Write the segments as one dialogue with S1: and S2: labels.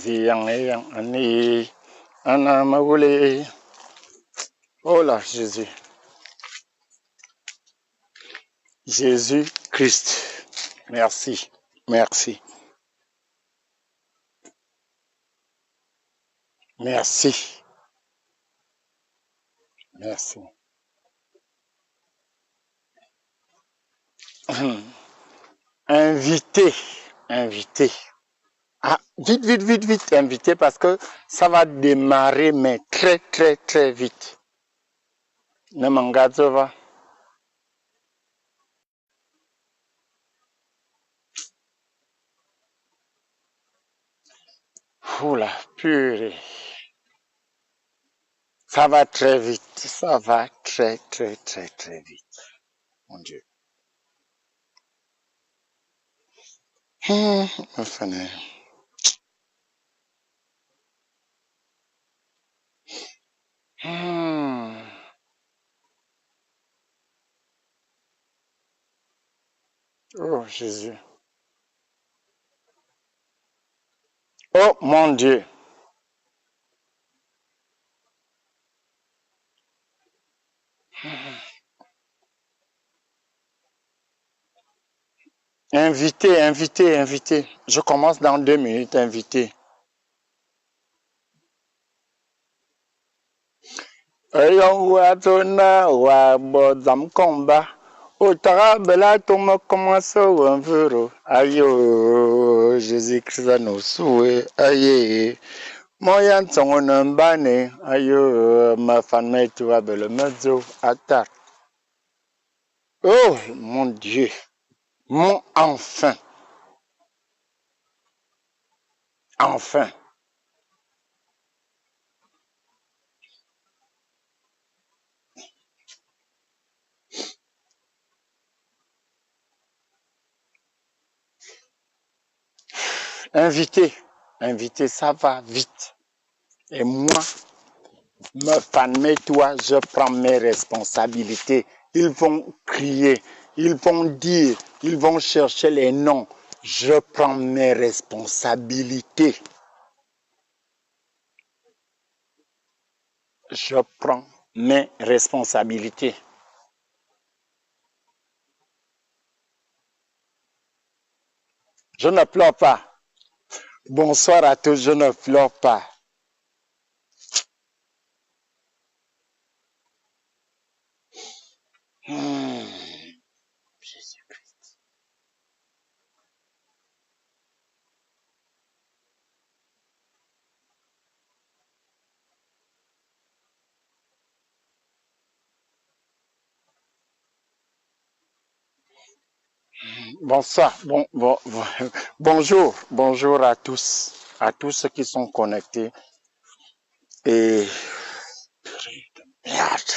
S1: Ziyang yang ani anamagule. Oh là, Jésus. Jésus-Christ. Merci. Merci. Merci. Merci. Invité. Invité. Ah, vite, vite, vite, vite, invité parce que ça va démarrer, mais très, très, très vite. Namangazova. Oula, purée. Ça va très vite. Ça va très, très, très, très vite. Mon Dieu. Enfin, Oh, Jésus. Oh, mon Dieu. Invité, invité, invité. Je commence dans 2 minutes, invité. Ayong watona wa bodam komba. Otara bela toma commence un vero. Ayo, Jésus-Christ nous soué. Aye. Moyen tongo nambane. Ayo, ma femme tu vas belle mezzo. Attaque. Oh, mon Dieu. Mon enfin. Enfin. Invité. Invité, ça va vite. Et moi, me femme, toi, je prends mes responsabilités. Ils vont crier, ils vont dire, ils vont chercher les noms. Je prends mes responsabilités. Je prends mes responsabilités. Je ne pleure pas. Bonsoir à tous, je ne pleure pas. Bonsoir, bonjour, bonjour à tous ceux qui sont connectés. Et merde.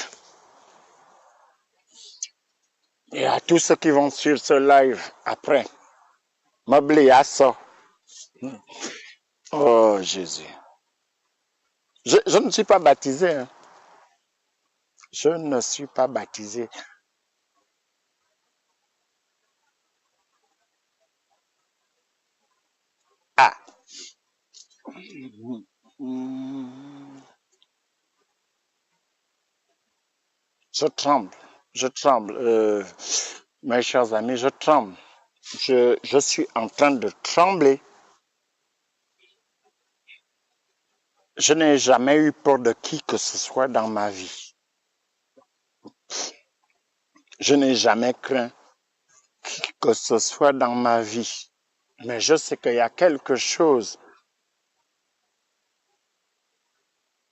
S1: Et à tous ceux qui vont suivre ce live après. M'oubliez à ça. Oh Jésus. Je ne suis pas baptisé. Hein. Je ne suis pas baptisé. Ah. Je tremble. Je tremble. Mes chers amis, je tremble. Je suis en train de trembler. Je n'ai jamais eu peur de qui que ce soit dans ma vie. Je n'ai jamais craint qui que ce soit dans ma vie. Mais je sais qu'il y a quelque chose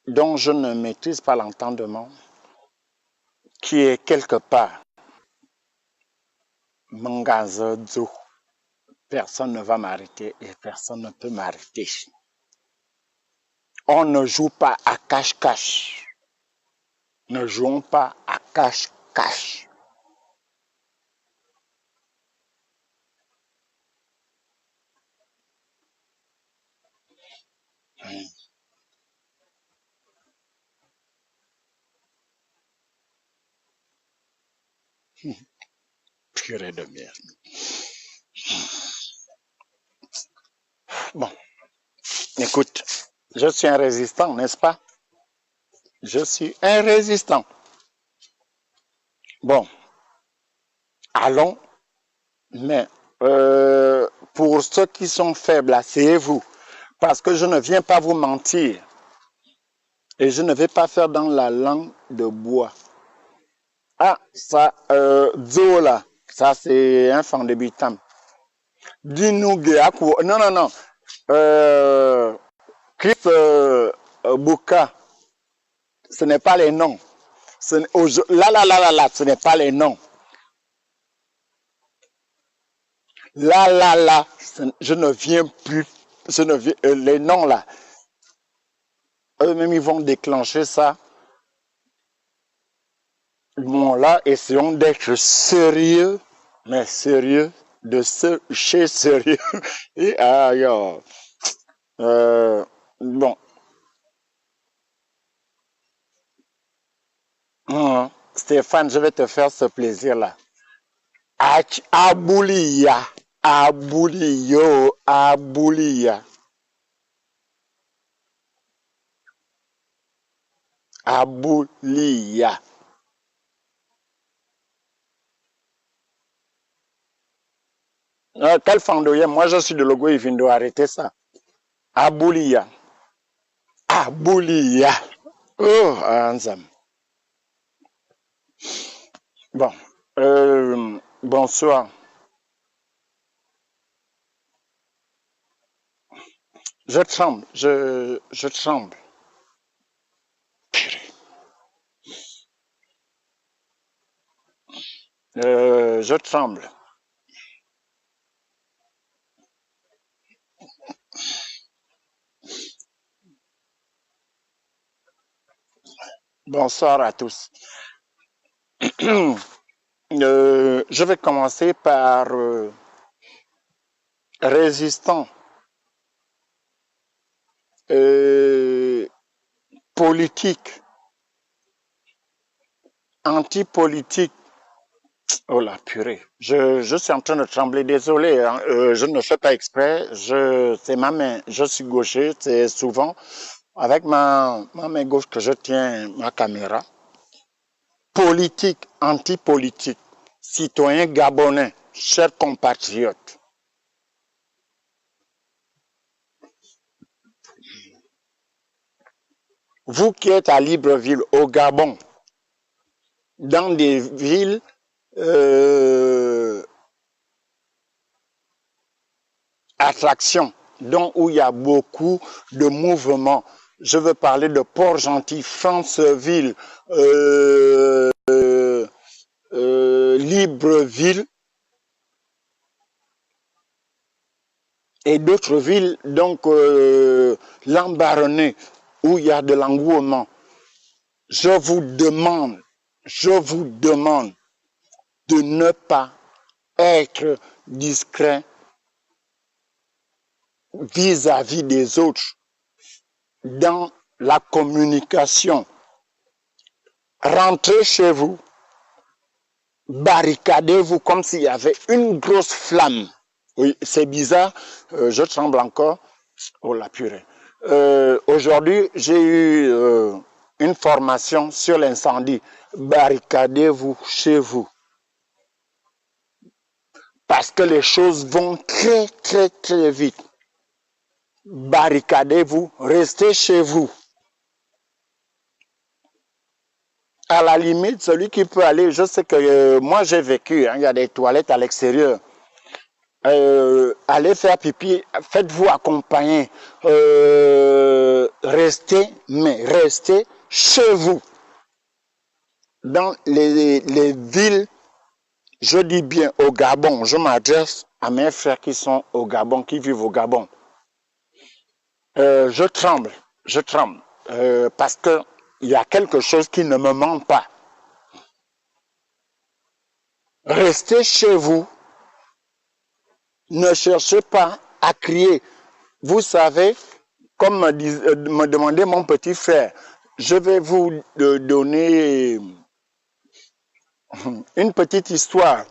S1: dont je ne maîtrise pas l'entendement, qui est quelque part. Mangazozo. Personne ne va m'arrêter et personne ne peut m'arrêter. On ne joue pas à cache-cache. Ne jouons pas à cache-cache. Purée de merde. Bon, écoute, je suis un résistant, n'est-ce pas? Je suis un résistant. Bon, allons, mais pour ceux qui sont faibles, asseyez-vous, parce que je ne viens pas vous mentir et je ne vais pas faire dans la langue de bois. Ah, ça, Zola, ça c'est un fan de Bitam. Dis-nous, non, non, non. Chris Bouka, ce n'est pas les noms. Là, ce n'est pas les noms. Là, je ne viens plus. Les noms là, eux-mêmes ils vont déclencher ça. Bon là, essayons d'être sérieux, mais sérieux, chez sérieux. Et ailleurs. Bon. Stéphane, je vais te faire ce plaisir-là. Aboulia. Aboulio. Aboulia. Aboulia. Quel fandoyen? Moi, je suis de Logo, il vient de arrêter ça. Aboulia. Aboulia. Oh, Anzam. Bon. Bonsoir. Je tremble. Je tremble. Je tremble. Bonsoir à tous. Je vais commencer par résistant, politique, anti-politique. Oh la purée, je suis en train de trembler, désolé, hein, je ne fais pas exprès, c'est ma main, je suis gaucher, c'est souvent avec ma main gauche que je tiens ma caméra. Politique, anti-politique, citoyen gabonais, chers compatriotes. Vous qui êtes à Libreville, au Gabon, dans des villes attractions, donc où il y a beaucoup de mouvements. Je veux parler de Port-Gentil, Franceville, Libreville et d'autres villes, donc Lambaréné, où il y a de l'engouement. Je vous demande de ne pas être discret vis-à-vis des autres dans la communication. Rentrez chez vous, barricadez-vous comme s'il y avait une grosse flamme. Oui, c'est bizarre, je tremble encore. Oh la purée. Aujourd'hui, j'ai eu une formation sur l'incendie. Barricadez-vous chez vous. Parce que les choses vont très, très, très vite. Barricadez-vous, restez chez vous. À la limite, celui qui peut aller, je sais que moi j'ai vécu, hein, il y a des toilettes à l'extérieur. Allez faire pipi, faites-vous accompagner. Restez chez vous. Dans les villes, je dis bien au Gabon, je m'adresse à mes frères qui sont au Gabon, qui vivent au Gabon. Je tremble, parce que il y a quelque chose qui ne me ment pas. Restez chez vous. Ne cherchez pas à crier. Vous savez, comme me demandait mon petit frère, je vais vous donner Une petite histoire.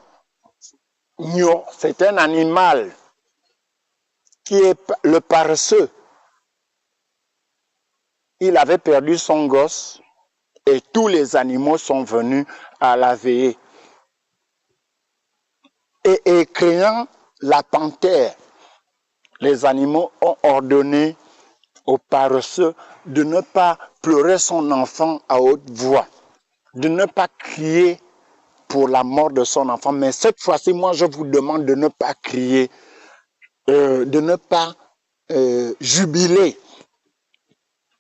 S1: Nio, c'est un animal qui est le paresseux. Il avait perdu son gosse et tous les animaux sont venus à la veillée. Et créant la panthère, les animaux ont ordonné au paresseux de ne pas pleurer son enfant à haute voix, de ne pas crier pour la mort de son enfant. Mais cette fois-ci, moi, je vous demande de ne pas crier, de ne pas jubiler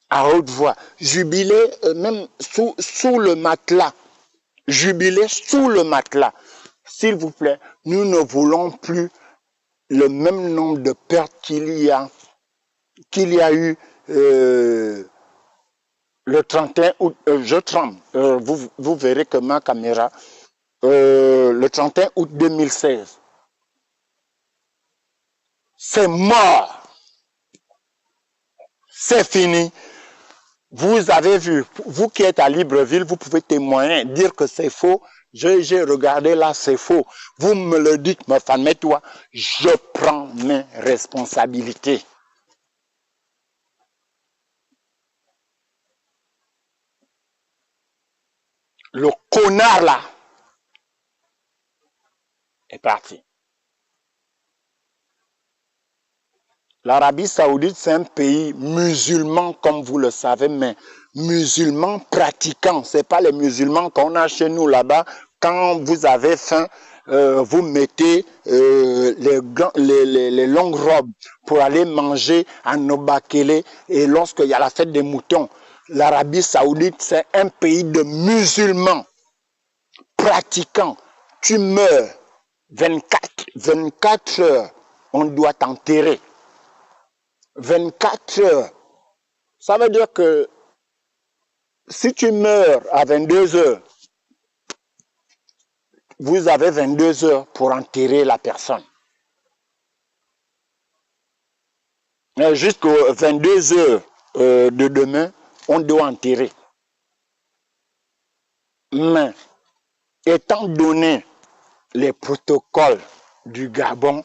S1: à haute voix, jubiler même sous le matelas, jubiler sous le matelas. S'il vous plaît, nous ne voulons plus le même nombre de pertes qu'il y a eu le 31 août. Je tremble, vous verrez que ma caméra, le 31 août 2016. C'est mort. C'est fini. Vous avez vu, vous qui êtes à Libreville, vous pouvez témoigner, dire que c'est faux. J'ai regardé là, c'est faux. Vous me le dites, ma femme, mais toi, je prends mes responsabilités. Le connard là est parti. L'Arabie Saoudite, c'est un pays musulman, comme vous le savez, mais musulman pratiquant. Ce n'est pas les musulmans qu'on a chez nous là-bas. Quand vous avez faim, vous mettez les longues robes pour aller manger à Nobakele. Et lorsqu'il y a la fête des moutons, l'Arabie Saoudite, c'est un pays de musulmans pratiquants. Tu meurs 24 heures, on doit t'enterrer. 24 heures. Ça veut dire que si tu meurs à 22 heures, vous avez 22 heures pour enterrer la personne. Jusqu'aux 22 heures de demain, on doit enterrer. Mais étant donné les protocoles du Gabon,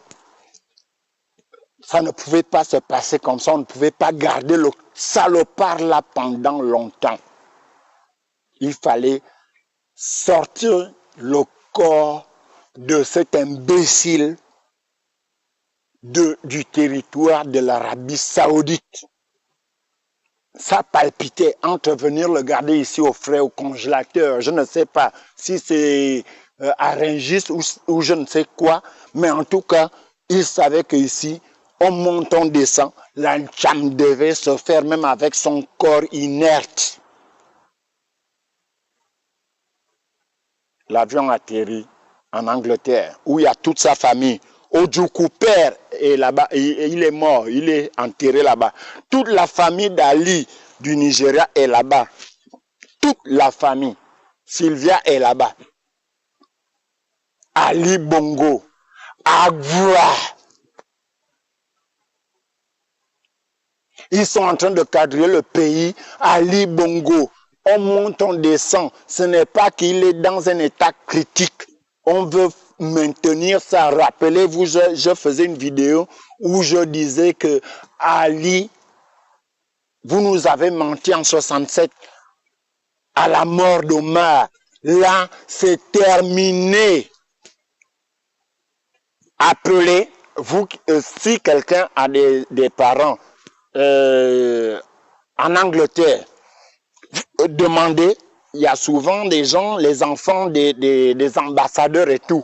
S1: ça ne pouvait pas se passer comme ça. On ne pouvait pas garder le salopard là pendant longtemps. Il fallait sortir le corps de cet imbécile du territoire de l'Arabie Saoudite. Ça palpitait entre venir le garder ici au frais, au congélateur. Je ne sais pas si c'est à Rungis ou je ne sais quoi. Mais en tout cas, il savait qu'ici, on monte, on descend. La Tcham devait se faire même avec son corps inerte. L'avion atterrit en Angleterre, où il y a toute sa famille. Ojukwu père est là-bas, il est mort, il est enterré là-bas. Toute la famille d'Ali du Nigeria est là-bas. Toute la famille. Sylvia est là-bas. Ali Bongo. Agua. Ils sont en train de cadrer le pays. Ali Bongo. On monte, on descend. Ce n'est pas qu'il est dans un état critique. On veut maintenir ça. Rappelez-vous, je faisais une vidéo où je disais que Ali, vous nous avez menti en 67 à la mort d'Omar. Là, c'est terminé. Appelez, vous, si quelqu'un a des parents en Angleterre, demandez. Il y a souvent des gens, les enfants des ambassadeurs et tout.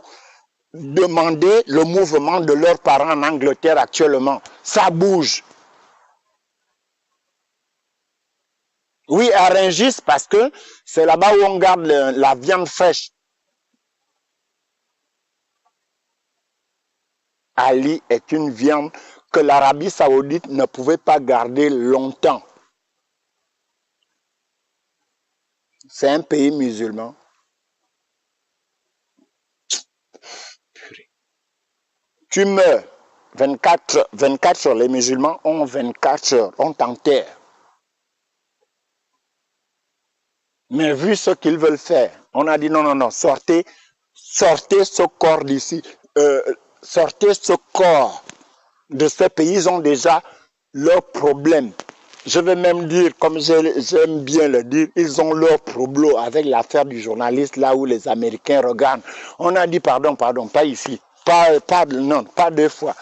S1: Demandez le mouvement de leurs parents en Angleterre actuellement. Ça bouge. Oui, à Rungis, parce que c'est là-bas où on garde la viande fraîche. Ali est une viande que l'Arabie Saoudite ne pouvait pas garder longtemps. C'est un pays musulman. Tu meurs 24 heures. Les musulmans ont 24 heures. On t'enterre. Mais vu ce qu'ils veulent faire, on a dit non, non, non, sortez ce corps d'ici. Sortez ce corps de ces pays. Ils ont déjà leurs problèmes. Je vais même dire, comme j'aime bien le dire, ils ont leur problème avec l'affaire du journaliste, là où les Américains regardent. On a dit pardon, pas ici. Non, pas deux fois.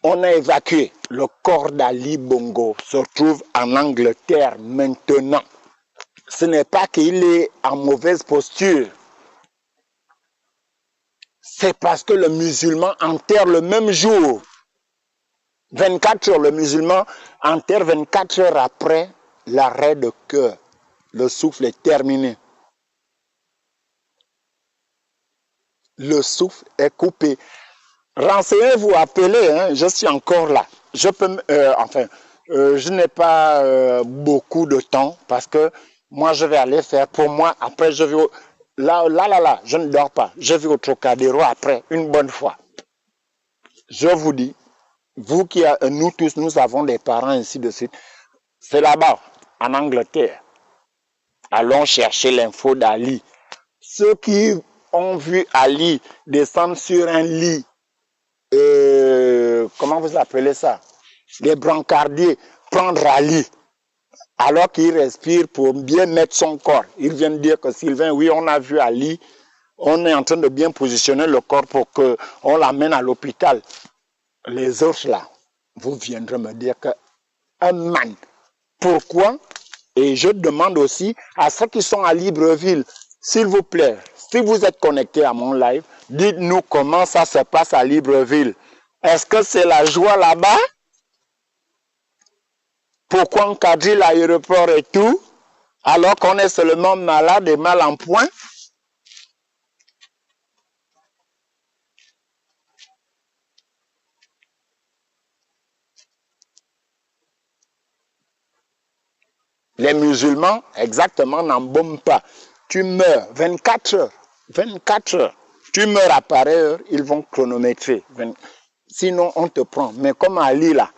S1: On a évacué. Le corps d'Ali Bongo se trouve en Angleterre maintenant. Ce n'est pas qu'il est en mauvaise posture. C'est parce que le musulman enterre le même jour. 24 heures, le musulman enterre 24 heures après l'arrêt de cœur. Le souffle est terminé. Le souffle est coupé. Renseignez-vous, appelez, hein, je suis encore là. Je peux, je n'ai pas beaucoup de temps parce que moi, je vais aller faire pour moi. Après, je vais là, je ne dors pas. Je vais au Trocadéro après, une bonne fois. Je vous dis, vous qui, nous tous, nous avons des parents, ainsi de suite. C'est là-bas, en Angleterre. Allons chercher l'info d'Ali. Ceux qui ont vu Ali descendre sur un lit, comment vous appelez ça? Les brancardiers, prendre Ali, alors qu'il respire pour bien mettre son corps. Ils viennent dire que Sylvain, oui, on a vu Ali, on est en train de bien positionner le corps pour qu'on l'amène à l'hôpital. Les autres là, vous viendrez me dire qu'un man, pourquoi? Et je demande aussi à ceux qui sont à Libreville, s'il vous plaît, si vous êtes connectés à mon live, dites-nous comment ça se passe à Libreville. Est-ce que c'est la joie là-bas? Pourquoi encadrer l'aéroport et tout, alors qu'on est seulement malade et mal en point? Les musulmans, exactement, n'embaument pas. Tu meurs 24 heures. 24 heures. Tu meurs à pareille heure, ils vont chronométrer. Sinon, on te prend. Mais comme Ali, là,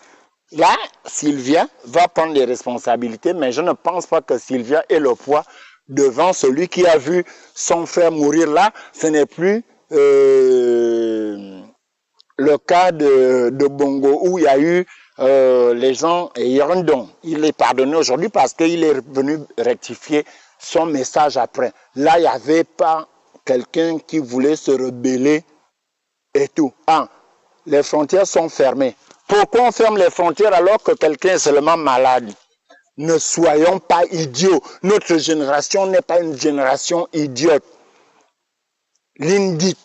S1: Sylvia va prendre des responsabilités, mais je ne pense pas que Sylvia ait le poids devant celui qui a vu son frère mourir là. Ce n'est plus le cas de Bongo où il y a eu les gens et Yorondon. Il est pardonné aujourd'hui parce qu'il est venu rectifier son message après. Là, il n'y avait pas quelqu'un qui voulait se rebeller et tout. Ah, les frontières sont fermées. Pourquoi on ferme les frontières alors que quelqu'un est seulement malade? Ne soyons pas idiots. Notre génération n'est pas une génération idiote. L'indique.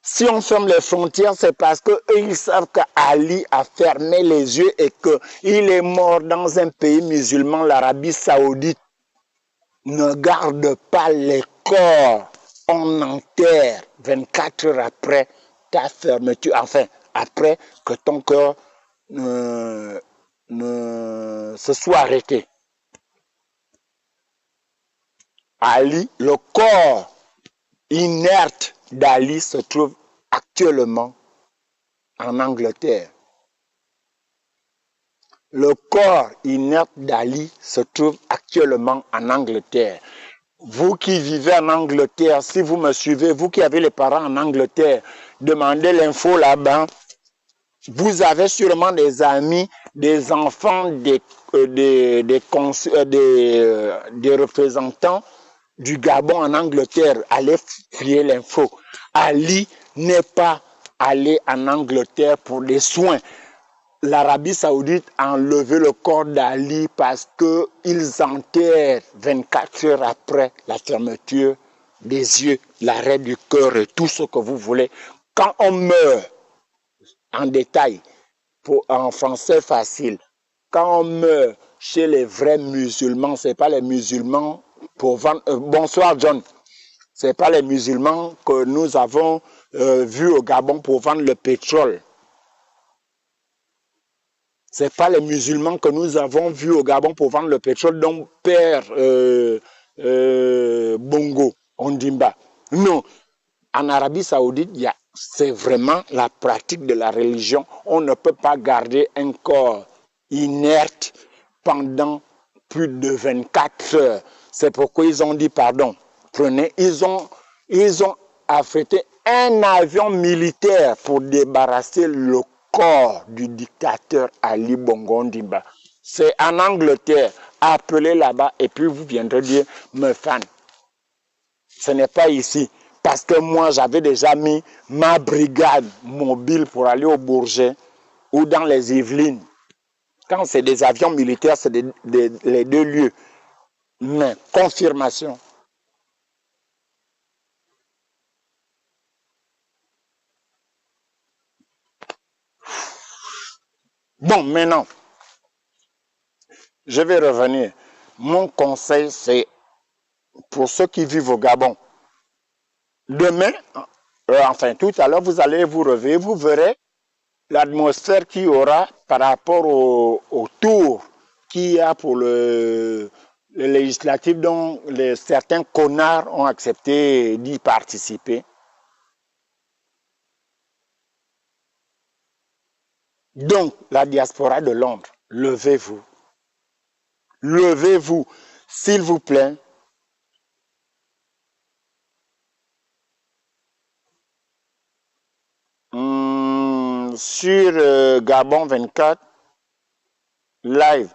S1: Si on ferme les frontières, c'est parce qu'eux, ils savent qu'Ali a fermé les yeux et qu'il est mort dans un pays musulman, l'Arabie Saoudite. Ne garde pas les corps. On enterre 24 heures après ta fermeture. Enfin, après que ton corps ne se soit arrêté. Ali, le corps inerte d'Ali se trouve actuellement en Angleterre. Le corps inerte d'Ali se trouve actuellement en Angleterre. Vous qui vivez en Angleterre, si vous me suivez, vous qui avez les parents en Angleterre, demandez l'info là-bas. Vous avez sûrement des amis, des enfants, des représentants du Gabon en Angleterre. Allez fouiller l'info. Ali n'est pas allé en Angleterre pour des soins. L'Arabie Saoudite a enlevé le corps d'Ali parce qu'ils enterrent 24 heures après la fermeture des yeux, l'arrêt du cœur et tout ce que vous voulez. Quand on meurt, en détail, en français facile, quand on meurt chez les vrais musulmans, ce n'est pas les musulmans pour vendre... bonsoir John. Ce n'est pas les musulmans que nous avons vus au Gabon pour vendre le pétrole. Ce n'est pas les musulmans que nous avons vus au Gabon pour vendre le pétrole dont père Bongo, Ondimba. Non. En Arabie Saoudite, c'est vraiment la pratique de la religion. On ne peut pas garder un corps inerte pendant plus de 24 heures. C'est pourquoi ils ont dit pardon. Prenez, ils ont affrété un avion militaire pour débarrasser le corps du dictateur Ali Bongo Ondimba. C'est en Angleterre. Appelez là-bas et puis vous viendrez dire me fan. Ce n'est pas ici. Parce que moi, j'avais déjà mis ma brigade mobile pour aller au Bourget ou dans les Yvelines. Quand c'est des avions militaires, c'est les deux lieux. Mais confirmation. Bon, maintenant, je vais revenir. Mon conseil, c'est pour ceux qui vivent au Gabon. Demain, enfin tout à l'heure, vous allez vous réveiller, vous verrez l'atmosphère qu'il y aura par rapport au tour qu'il y a pour le législatif dont certains connards ont accepté d'y participer. Donc, la diaspora de Londres, levez-vous. Levez-vous, s'il vous plaît. Sur Gabon 24, live,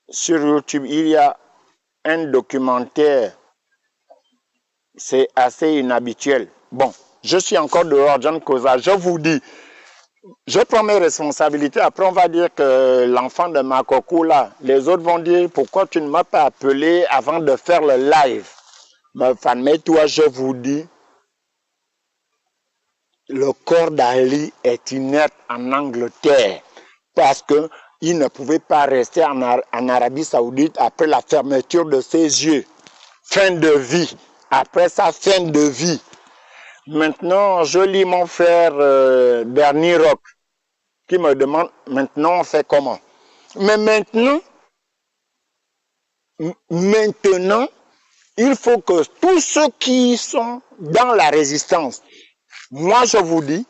S1: sur YouTube, il y a un documentaire. C'est assez inhabituel. Bon, je suis encore dehors, John Koza. Je vous dis, je prends mes responsabilités. Après, on va dire que l'enfant de Makoko, là, les autres vont dire, pourquoi tu ne m'as pas appelé avant de faire le live? Mais toi, je vous dis, le corps d'Ali est inerte en Angleterre parce qu'il ne pouvait pas rester en Arabie Saoudite après la fermeture de ses yeux. Fin de vie. Après sa fin de vie. Maintenant, je lis mon frère Bernie Rock qui me demande maintenant on fait comment. Mais maintenant, il faut que tous ceux qui sont dans la résistance, moi je vous dis,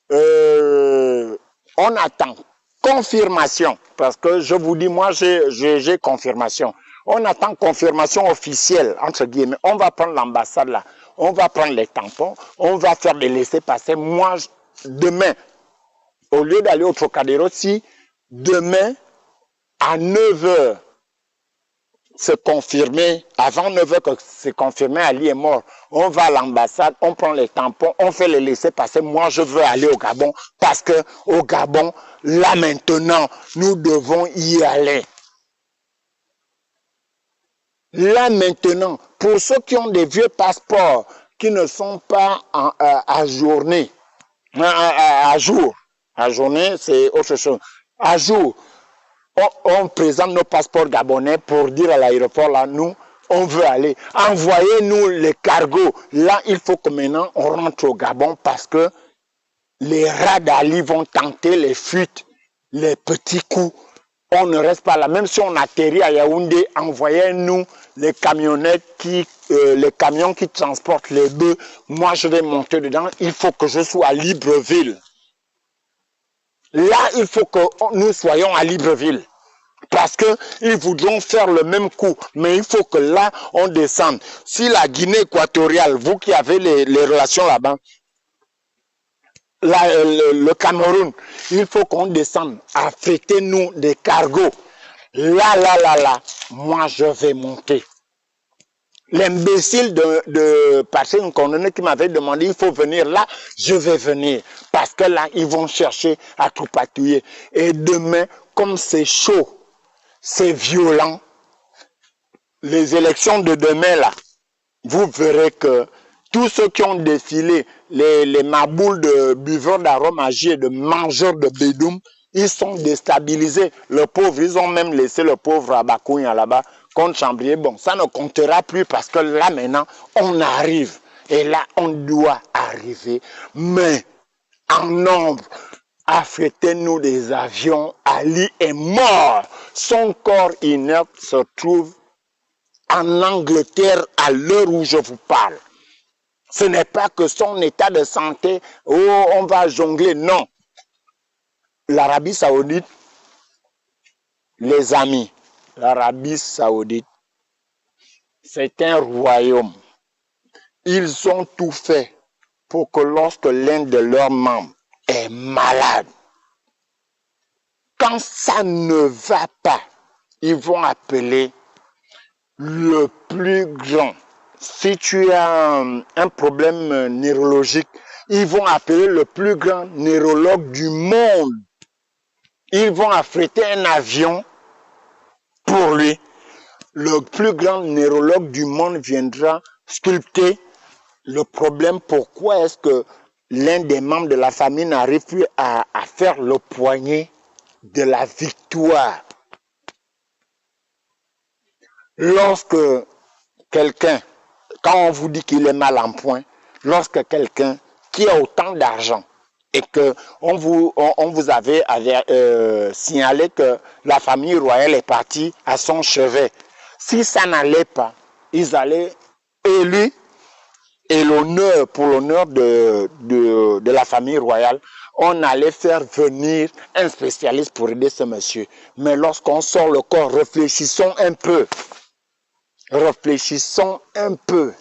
S1: on attend confirmation, parce que je vous dis, moi j'ai confirmation. On attend confirmation officielle, entre guillemets. On va prendre l'ambassade là, on va prendre les tampons, on va faire des laissez-passer. Moi, demain, au lieu d'aller au Trocadéro, si demain, à 9h, c'est confirmé, avant 9h que c'est confirmé, Ali est mort. On va à l'ambassade, on prend les tampons, on fait les laissez-passer. Moi, je veux aller au Gabon parce que au Gabon, là maintenant, nous devons y aller. Là maintenant, pour ceux qui ont des vieux passeports qui ne sont pas ajournés, à jour, ajourné, c'est autre chose. À jour, on présente nos passeports gabonais pour dire à l'aéroport, là, nous, on veut aller. Envoyez-nous les cargos. Là, il faut que maintenant, on rentre au Gabon parce que les rats d'Ali vont tenter les fuites, les petits coups. On ne reste pas là. Même si on atterrit à Yaoundé, envoyez-nous les camionnettes les camions qui transportent les bœufs. Moi, je vais monter dedans. Il faut que je sois à Libreville. Là, il faut que nous soyons à Libreville. Parce qu'ils voudront faire le même coup. Mais il faut que là, on descende. Si la Guinée équatoriale, vous qui avez les relations là-bas, le Cameroun, il faut qu'on descende. Affrétez-nous des cargos. Là, moi, je vais monter. L'imbécile de Patrick Nkononné qui m'avait demandé, il faut venir là, je vais venir. Parce que là, ils vont chercher à tout patouiller. Et demain, comme c'est chaud, c'est violent, les élections de demain, là, vous verrez que tous ceux qui ont défilé, les maboules de buveurs d'arômes âgés et de mangeurs de bédoum, ils sont déstabilisés. Le pauvre, ils ont même laissé le pauvre Abakounia là-bas contre Chambrier. Bon, ça ne comptera plus parce que là maintenant, on arrive. Et là, on doit arriver. Mais en nombre, affrétez-nous des avions. Ali est mort. Son corps inerte se trouve en Angleterre à l'heure où je vous parle. Ce n'est pas que son état de santé, oh, on va jongler, non. L'Arabie Saoudite, les amis, l'Arabie Saoudite c'est un royaume. Ils ont tout fait pour que lorsque l'un de leurs membres est malade, quand ça ne va pas, ils vont appeler le plus grand. Si tu as un problème neurologique, ils vont appeler le plus grand neurologue du monde. Ils vont affréter un avion pour lui. Le plus grand neurologue du monde viendra sculpter le problème. Pourquoi est-ce que l'un des membres de la famille n'arrive plus à faire le poignet de la victoire? Lorsque quelqu'un, quand on vous dit qu'il est mal en point, lorsque quelqu'un qui a autant d'argent et que on vous avait signalé que la famille royale est partie à son chevet, si ça n'allait pas, ils allaient élire et l'honneur, pour l'honneur de la famille royale, on allait faire venir un spécialiste pour aider ce monsieur. Mais lorsqu'on sort le corps, réfléchissons un peu. Réfléchissons un peu.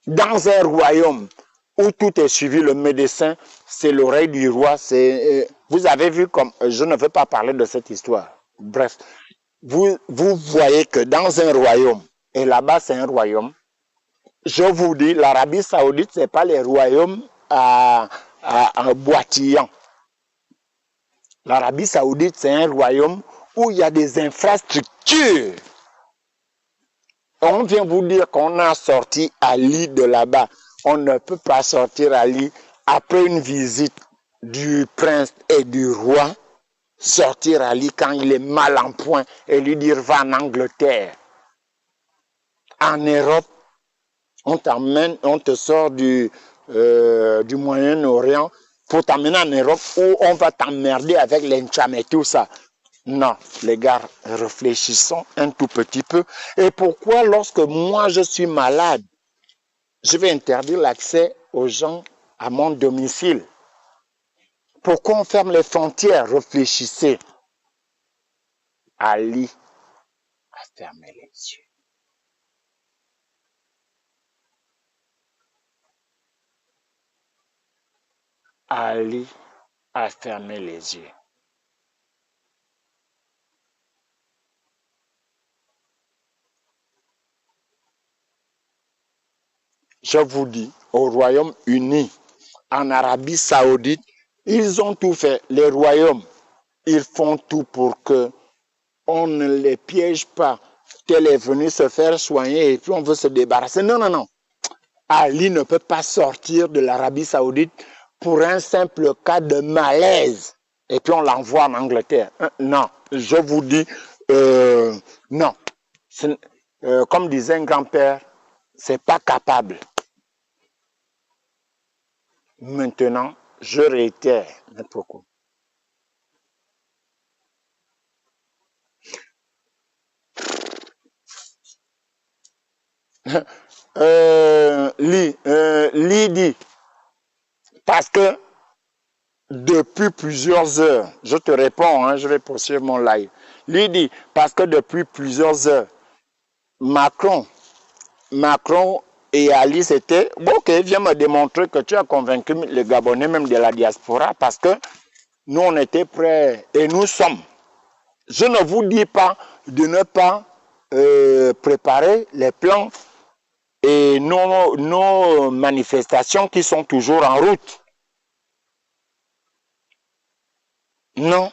S1: Dans un royaume où tout est suivi, le médecin, c'est l'oreille du roi. Vous avez vu comme... Je ne veux pas parler de cette histoire. Bref, vous voyez que dans un royaume, et là-bas c'est un royaume, je vous dis, l'Arabie Saoudite, ce n'est pas les royaumes en boitillant. L'Arabie Saoudite, c'est un royaume où il y a des infrastructures. On vient vous dire qu'on a sorti Ali de là-bas. On ne peut pas sortir Ali après une visite du prince et du roi. Sortir Ali quand il est mal en point et lui dire va en Angleterre. En Europe, on t'emmène, on te sort du Moyen-Orient pour t'amener en Europe où on va t'emmerder avec l'encham et tout ça. Non, les gars, réfléchissons un tout petit peu. Et pourquoi lorsque moi je suis malade, je vais interdire l'accès aux gens à mon domicile? Pourquoi on ferme les frontières? Réfléchissez. Ali a fermé les yeux. Ali a fermé les yeux. Je vous dis, au Royaume-Uni, en Arabie Saoudite, ils ont tout fait. Les royaumes, ils font tout pour que on ne les piège pas. Tel est venu se faire soigner et puis on veut se débarrasser. Non, non, non. Ali ne peut pas sortir de l'Arabie Saoudite pour un simple cas de malaise. Et puis on l'envoie en Angleterre. Non, je vous dis, non. Comme disait un grand-père, c'est pas capable. Maintenant, je réitère. Mais pourquoi? Lydie, parce que depuis plusieurs heures, je te réponds, hein, je vais poursuivre mon live. Lydie, parce que depuis plusieurs heures, Macron et Ali, c'était, bon, ok, viens me démontrer que tu as convaincu les Gabonais, même de la diaspora, parce que nous, on était prêts et nous sommes. Je ne vous dis pas de ne pas préparer les plans et nos manifestations qui sont toujours en route. Non,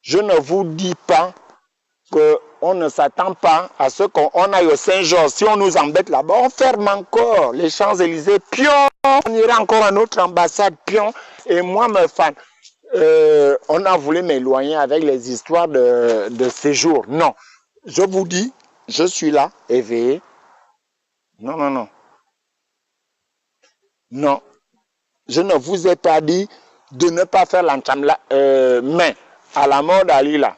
S1: je ne vous dis pas qu'on ne s'attend pas à ce qu'on aille au Saint-Georges. Si on nous embête là-bas, on ferme encore les Champs-Élysées. Pion, on ira encore à notre ambassade, pion. Et moi, me fan, on a voulu m'éloigner avec les histoires de séjour. Non, je vous dis, je suis là, éveillé. Non, non, non. Non, je ne vous ai pas dit de ne pas faire l'encham là, mais à la mort d'Ali là,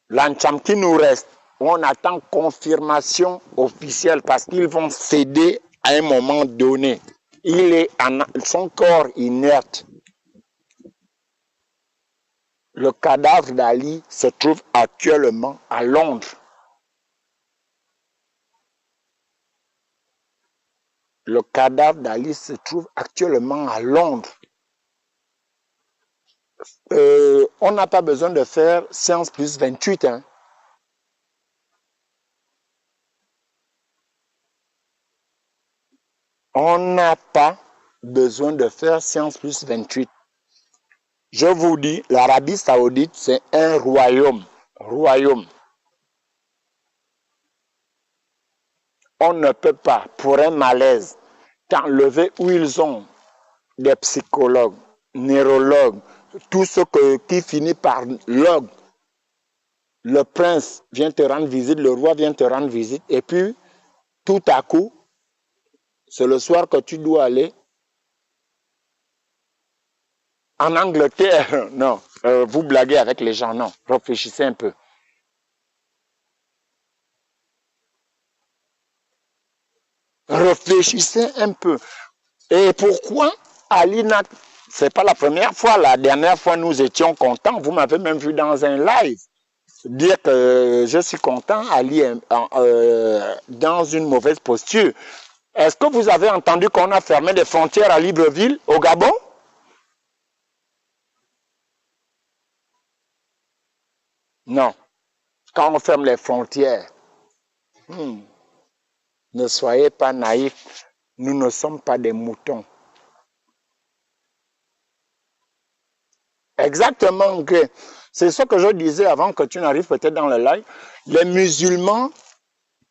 S1: l'encham qui nous reste, on attend confirmation officielle parce qu'ils vont céder à un moment donné. Il est son corps inerte. Le cadavre d'Ali se trouve actuellement à Londres. Le cadavre d'Ali se trouve actuellement à Londres. On n'a pas besoin de faire science plus 28. Hein. On n'a pas besoin de faire science plus 28. Je vous dis, l'Arabie Saoudite, c'est un royaume. Royaume. On ne peut pas, pour un malaise, t'enlever où ils ont des psychologues, neurologues, tout ce qui finit par log. Le prince vient te rendre visite, le roi vient te rendre visite, et puis, tout à coup, c'est le soir que tu dois aller en Angleterre. Non, vous blaguez avec les gens, non, réfléchissez un peu. Réfléchissez un peu. Et pourquoi Ali n'a... C'est pas la première fois, la dernière fois nous étions contents, vous m'avez même vu dans un live dire que je suis content, Ali est dans une mauvaise posture. Est-ce que vous avez entendu qu'on a fermé des frontières à Libreville, au Gabon? Non. Quand on ferme les frontières, ne soyez pas naïfs, nous ne sommes pas des moutons. Exactement, c'est ce que je disais avant que tu n'arrives peut-être dans le live. Les musulmans,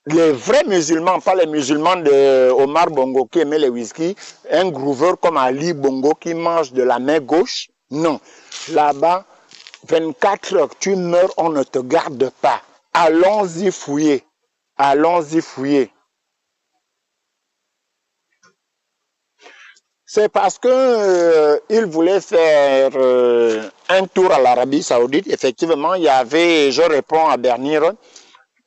S1: les vrais musulmans, pas les musulmans de Omar Bongo qui aimait les whisky, un groover comme Ali Bongo qui mange de la main gauche. Non. Là-bas, 24 heures, tu meurs, on ne te garde pas. Allons-y fouiller. Allons-y fouiller. C'est parce que il voulait faire un tour à l'Arabie Saoudite. Effectivement, il y avait, je réponds à Bernir,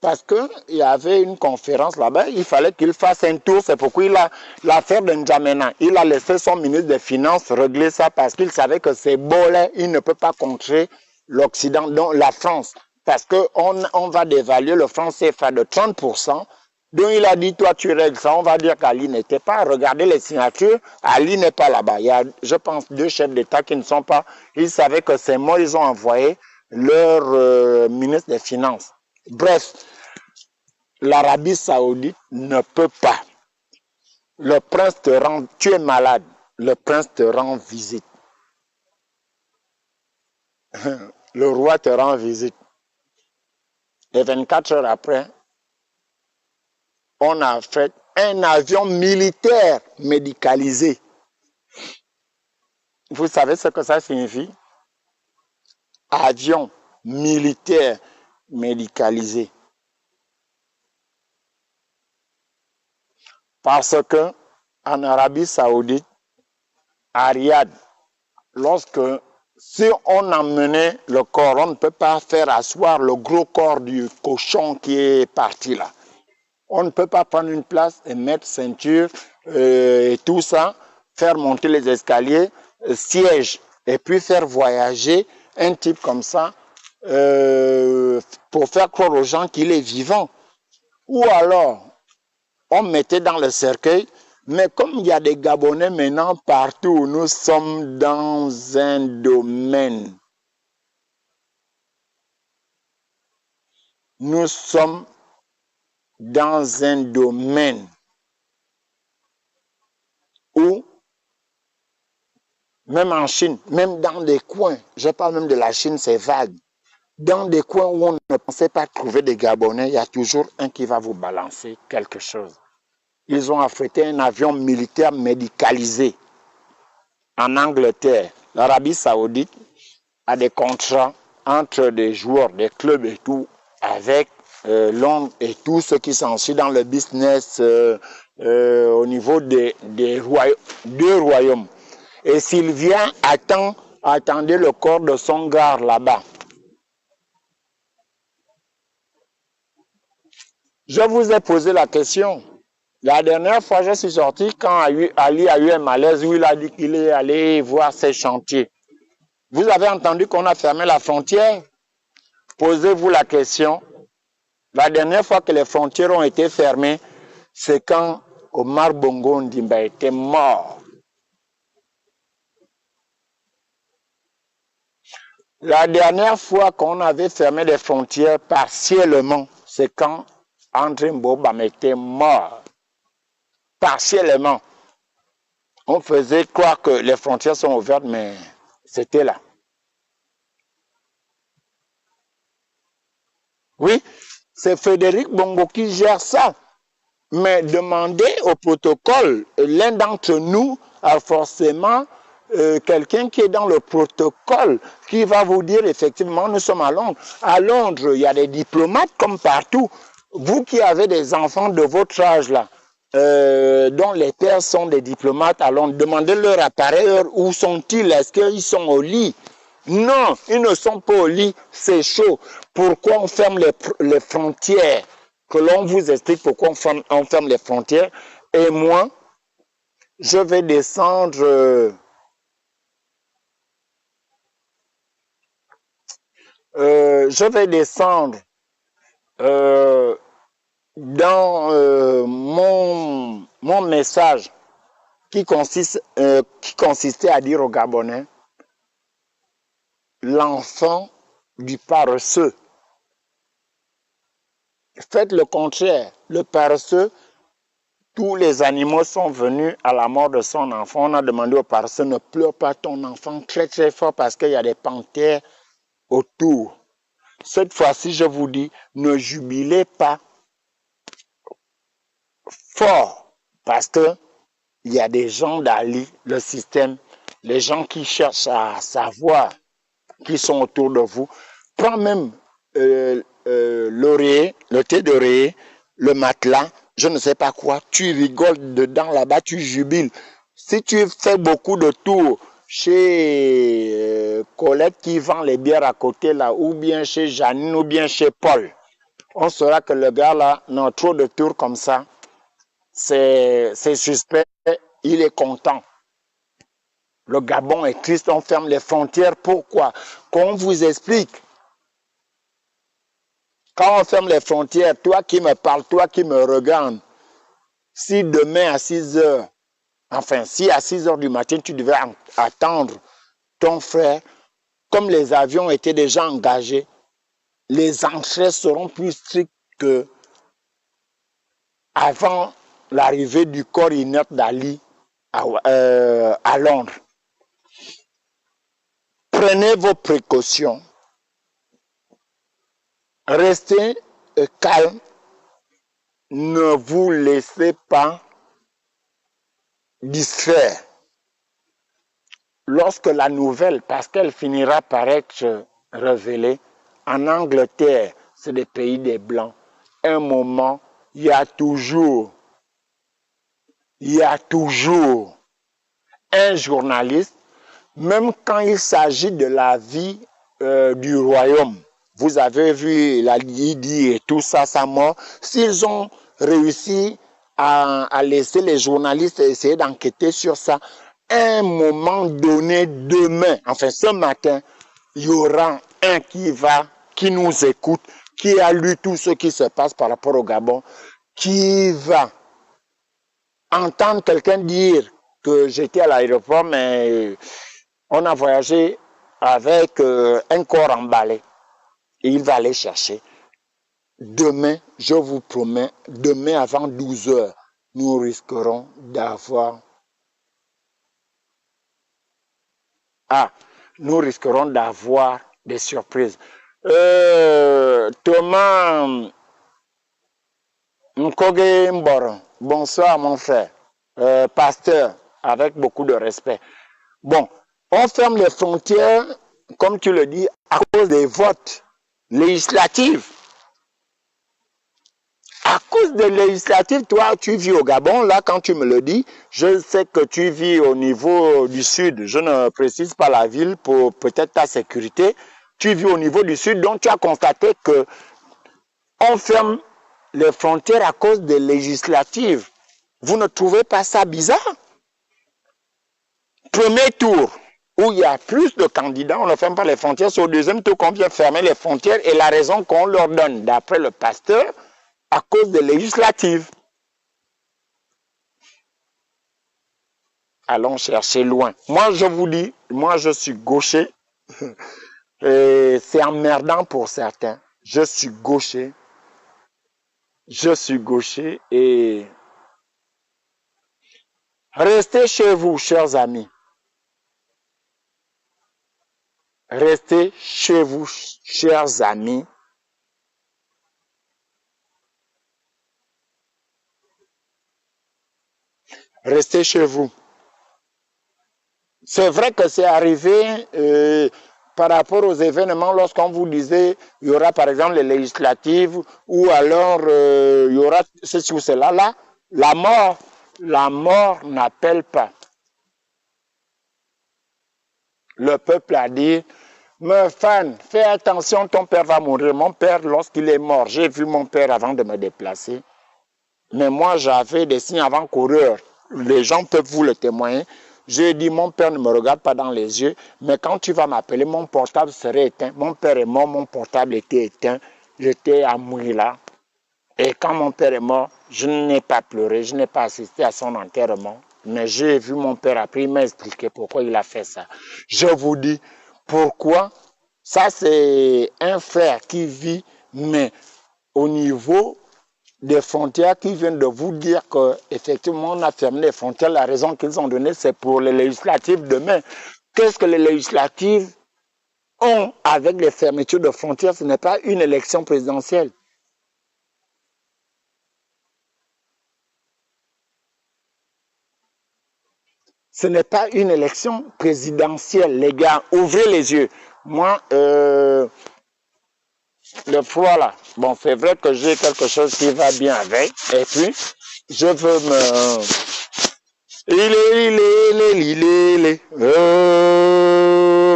S1: parce qu'il y avait une conférence là-bas, il fallait qu'il fasse un tour. C'est pourquoi il a l'affaire de N'Djamena. Il a laissé son ministre des Finances régler ça parce qu'il savait que c'est bolé, il ne peut pas contrer l'Occident, donc la France. Parce qu'on va dévaluer le franc CFA de 30%. Donc il a dit, toi tu règles ça, on va dire qu'Ali n'était pas. Regardez les signatures, Ali n'est pas là-bas. Il y a, je pense, 2 chefs d'État qui ne sont pas. Ils savaient que c'est moi, ils ont envoyé leur ministre des Finances. Bref, l'Arabie Saoudite ne peut pas. Le prince te rend, tu es malade, le prince te rend visite. Le roi te rend visite. Et 24 heures après, on a fait un avion militaire médicalisé. Vous savez ce que ça signifie? Avion militaire médicalisé. Parce que en Arabie Saoudite, à Riyad, si on emmenait le corps, on ne peut pas faire asseoir le gros corps du cochon qui est parti là. On ne peut pas prendre une place et mettre ceinture et tout ça, faire monter les escaliers, siège, et puis faire voyager un type comme ça pour faire croire aux gens qu'il est vivant. Ou alors, on mettait dans le cercueil, mais comme il y a des Gabonais maintenant partout, nous sommes dans un domaine. Nous sommes dans un domaine où, même en Chine, même dans des coins, je parle même de la Chine, c'est vague, dans des coins où on ne pensait pas trouver des Gabonais, il y a toujours un qui va vous balancer quelque chose. Ils ont affrété un avion militaire médicalisé en Angleterre. L'Arabie Saoudite a des contrats entre des joueurs, des clubs et tout, avec Londres et tout ce qui s'ensuit dans le business au niveau des deux royaumes. Et s'il vient, attendez le corps de son gars là-bas. Je vous ai posé la question. La dernière fois, je suis sorti quand Ali a eu un malaise où il a dit qu'il est allé voir ses chantiers. Vous avez entendu qu'on a fermé la frontière? Posez-vous la question. La dernière fois que les frontières ont été fermées, c'est quand Omar Bongo Ondimba était mort. La dernière fois qu'on avait fermé les frontières partiellement, c'est quand André Mbobam était mort. Partiellement. On faisait croire que les frontières sont ouvertes, mais c'était là. Oui, c'est Frédéric Bongo qui gère ça. Mais demandez au protocole, l'un d'entre nous a forcément quelqu'un qui est dans le protocole qui va vous dire effectivement nous sommes à Londres. À Londres, il y a des diplomates comme partout. Vous qui avez des enfants de votre âge là, dont les pères sont des diplomates à Londres, demandez-leur à pareille heure où sont-ils? Est-ce qu'ils sont au lit? Non, ils ne sont pas au lit, c'est chaud. Pourquoi on ferme les frontières? Que l'on vous explique pourquoi on ferme les frontières. Et moi, je vais descendre dans mon message qui consistait à dire aux Gabonais, l'enfant du paresseux. Faites le contraire. Le paresseux, tous les animaux sont venus à la mort de son enfant. On a demandé au paresseux, ne pleure pas ton enfant très très fort parce qu'il y a des panthères autour. Cette fois-ci, je vous dis, ne jubilez pas fort parce que il y a des gens d'Ali, le système, les gens qui cherchent à savoir qui sont autour de vous. Prends même l'oreiller, le thé d'oreiller, le matelas, je ne sais pas quoi, tu rigoles dedans là-bas, tu jubiles. Si tu fais beaucoup de tours chez Colette qui vend les bières à côté là, ou bien chez Janine, ou bien chez Paul, on saura que le gars là, non, trop de tours comme ça, c'est suspect, il est content. Le Gabon est triste, on ferme les frontières. Pourquoi? Qu'on vous explique. Quand on ferme les frontières, toi qui me parles, toi qui me regardes, si demain à 6 heures, enfin, si à 6 heures du matin, tu devais attendre ton frère, comme les avions étaient déjà engagés, les entrées seront plus strictes que avant l'arrivée du corps inerte d'Ali à Londres. Prenez vos précautions. Restez calme. Ne vous laissez pas distraire. Lorsque la nouvelle, parce qu'elle finira par être révélée, en Angleterre, c'est des pays des Blancs, un moment, il y a toujours un journaliste, même quand il s'agit de la vie du royaume. Vous avez vu la Lydie et tout ça, sa mort. S'ils ont réussi à laisser les journalistes essayer d'enquêter sur ça, à un moment donné, demain, enfin ce matin, il y aura un qui nous écoute, qui a lu tout ce qui se passe par rapport au Gabon, qui va entendre quelqu'un dire que j'étais à l'aéroport, mais on a voyagé avec un corps emballé. Et il va aller chercher. Demain, je vous promets, demain avant 12 heures, nous risquerons d'avoir... nous risquerons d'avoir des surprises. Thomas Nkoge Mboro, bonsoir mon frère, pasteur, avec beaucoup de respect. Bon, on ferme les frontières, comme tu le dis, à cause des votes législatifs. À cause des législatives, toi, tu vis au Gabon, là, quand tu me le dis, je sais que tu vis au niveau du sud. Je ne précise pas la ville pour peut-être ta sécurité. Tu vis au niveau du sud, donc tu as constaté que on ferme les frontières à cause des législatives. Vous ne trouvez pas ça bizarre? Premier tour, où il y a plus de candidats, on ne ferme pas les frontières. C'est au deuxième tour qu'on vient fermer les frontières et la raison qu'on leur donne, d'après le pasteur, à cause des législatives. Allons chercher loin. Moi, je vous dis, moi, je suis gaucher. C'est emmerdant pour certains. Je suis gaucher. Je suis gaucher et restez chez vous, chers amis. Restez chez vous, chers amis. Restez chez vous. C'est vrai que c'est arrivé par rapport aux événements lorsqu'on vous disait il y aura par exemple les législatives ou alors il y aura ceci ou cela. Là, la mort n'appelle pas. Le peuple a dit, me fan, fais attention, ton père va mourir. Mon père, lorsqu'il est mort, j'ai vu mon père avant de me déplacer. Mais moi, j'avais des signes avant-coureurs. Les gens peuvent vous le témoigner. J'ai dit, mon père ne me regarde pas dans les yeux, mais quand tu vas m'appeler, mon portable serait éteint. Mon père est mort, mon portable était éteint. J'étais à Mouila. Et quand mon père est mort, je n'ai pas pleuré, je n'ai pas assisté à son enterrement. Mais j'ai vu mon père après, il m'a expliqué pourquoi il a fait ça. Je vous dis, pourquoi? Ça, c'est un frère qui vit, mais au niveau des frontières qui viennent de vous dire qu'effectivement on a fermé les frontières. La raison qu'ils ont donnée, c'est pour les législatives demain. Qu'est-ce que les législatives ont avec les fermetures de frontières? Ce n'est pas une élection présidentielle. Ce n'est pas une élection présidentielle, les gars. Ouvrez les yeux. Moi, le froid là, bon, c'est vrai que j'ai quelque chose qui va bien avec. Et puis, je veux me...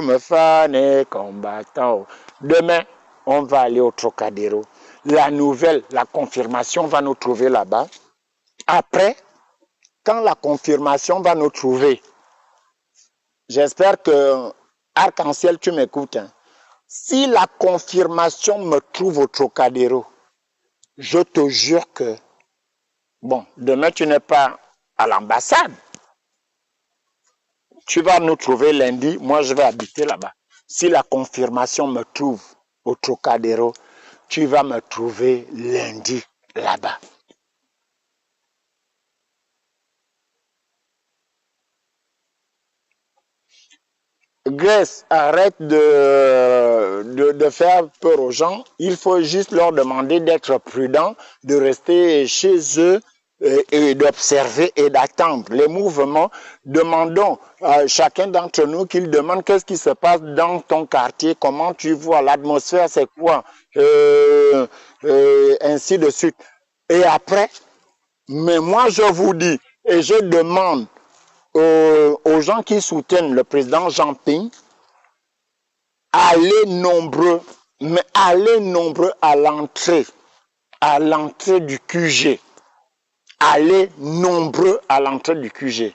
S1: me faner combattant. Demain, on va aller au Trocadéro. La nouvelle, la confirmation va nous trouver là-bas. Après, quand la confirmation va nous trouver, j'espère que Arc-en-Ciel, tu m'écoutes. Hein. Si la confirmation me trouve au Trocadéro, je te jure que, bon, demain tu n'es pas à l'ambassade. Tu vas nous trouver lundi, moi je vais habiter là-bas. Si la confirmation me trouve au Trocadéro, tu vas me trouver lundi là-bas. Grèce, arrête de faire peur aux gens. Il faut juste leur demander d'être prudents, de rester chez eux et d'observer et d'attendre les mouvements. Demandons à chacun d'entre nous qu'il demande qu'est-ce qui se passe dans ton quartier, comment tu vois l'atmosphère, c'est quoi, ainsi de suite. Et après, mais moi je vous dis, et je demande aux gens qui soutiennent le président Jean Ping, allez nombreux, mais allez nombreux à l'entrée du QG. Allez nombreux à l'entrée du QG.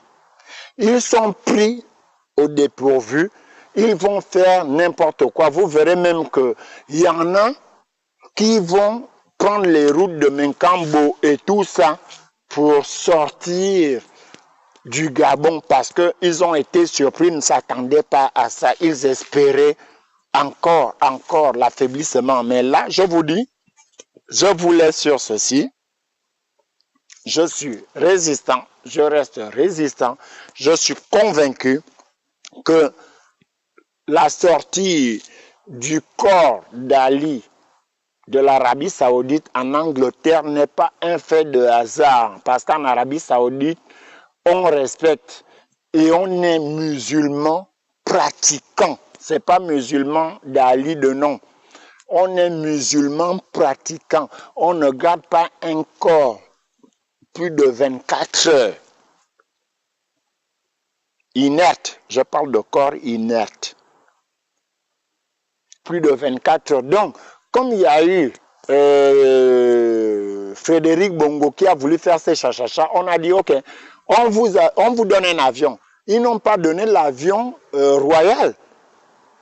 S1: Ils sont pris au dépourvu, ils vont faire n'importe quoi. Vous verrez même qu'il y en a qui vont prendre les routes de Menkambo et tout ça pour sortir du Gabon parce qu'ils ont été surpris, ils ne s'attendaient pas à ça. Ils espéraient encore l'affaiblissement. Mais là, je vous dis, je vous laisse sur ceci. Je suis résistant, je reste résistant. Je suis convaincu que la sortie du corps d'Ali de l'Arabie Saoudite en Angleterre n'est pas un fait de hasard. Parce qu'en Arabie Saoudite, on respecte et on est musulman pratiquant. Ce n'est pas musulman d'Ali de nom. On est musulman pratiquant. On ne garde pas un corps plus de 24 heures. Inerte. Je parle de corps inerte. Plus de 24 heures. Donc, comme il y a eu Frédéric Bongo qui a voulu faire ses chachachas, on a dit, ok, on vous donne un avion. Ils n'ont pas donné l'avion royal.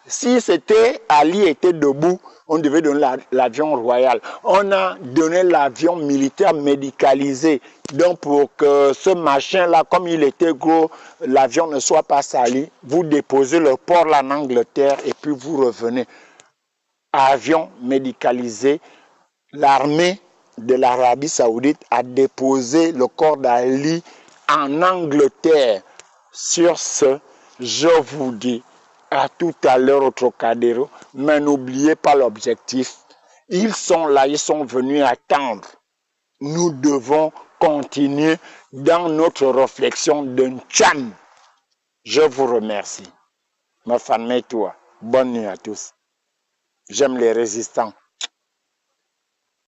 S1: Si c'était Ali était debout, on devait donner l'avion royal. On a donné l'avion militaire médicalisé. Donc pour que ce machin-là, comme il était gros, l'avion ne soit pas sali, vous déposez le port là en Angleterre et puis vous revenez. Avion médicalisé, l'armée de l'Arabie Saoudite a déposé le corps d'Ali en Angleterre. Sur ce, je vous dis à tout à l'heure au Trocadéro, mais n'oubliez pas l'objectif. Ils sont là, ils sont venus attendre. Nous devons continuer dans notre réflexion de Tcham. Je vous remercie. Ma famille, toi. Bonne nuit à tous. J'aime les résistants.